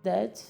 That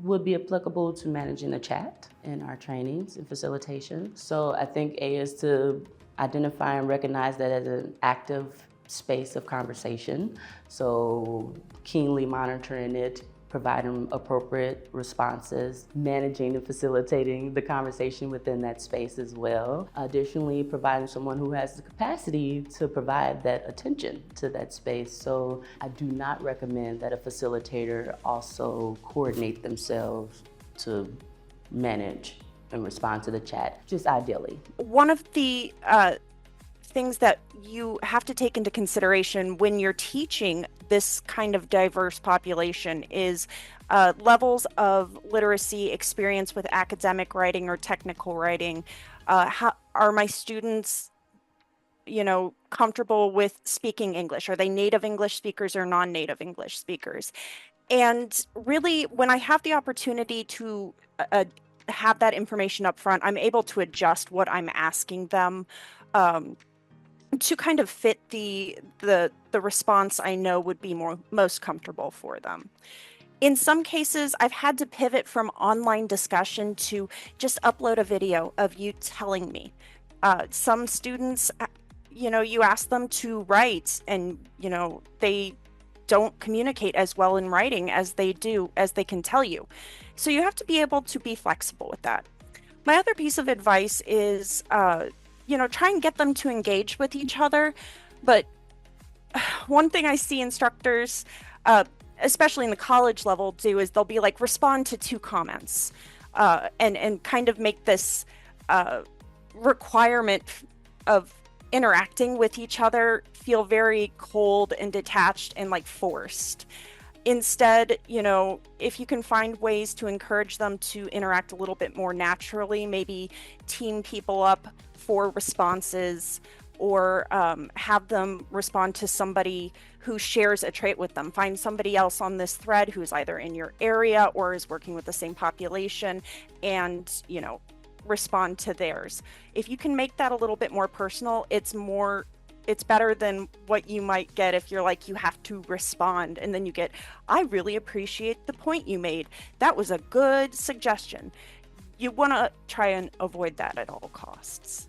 would be applicable to managing the chat in our trainings and facilitation. So I think A is to identify and recognize that as an active space of conversation. So keenly monitoring it, providing appropriate responses, managing and facilitating the conversation within that space as well. Additionally, providing someone who has the capacity to provide that attention to that space. So I do not recommend that a facilitator also coordinate themselves to manage and respond to the chat, just ideally. One of the things that you have to take into consideration when you're teaching this kind of diverse population is levels of literacy, experience with academic writing or technical writing. How are my students, comfortable with speaking English? Are they native English speakers or non-native English speakers? And really, when I have the opportunity to have that information up front, I'm able to adjust what I'm asking them to kind of fit the response I know would be most comfortable for them. In some cases, I've had to pivot from online discussion to just upload a video of you telling me. Some students, you ask them to write and, they don't communicate as well in writing as they can tell you. So you have to be able to be flexible with that. My other piece of advice is, try and get them to engage with each other. But one thing I see instructors, especially in the college level, do is they'll be like, respond to 2 comments, and kind of make this requirement of interacting with each other feel very cold and detached and like forced. Instead, if you can find ways to encourage them to interact a little bit more naturally, maybe team people up for responses, or have them respond to somebody who shares a trait with them. Find somebody else on this thread who's either in your area or is working with the same population, and, respond to theirs. If you can make that a little bit more personal, it's better than what you might get if you're like, you have to respond, and then you get, I really appreciate the point you made. That was a good suggestion. You want to try and avoid that at all costs.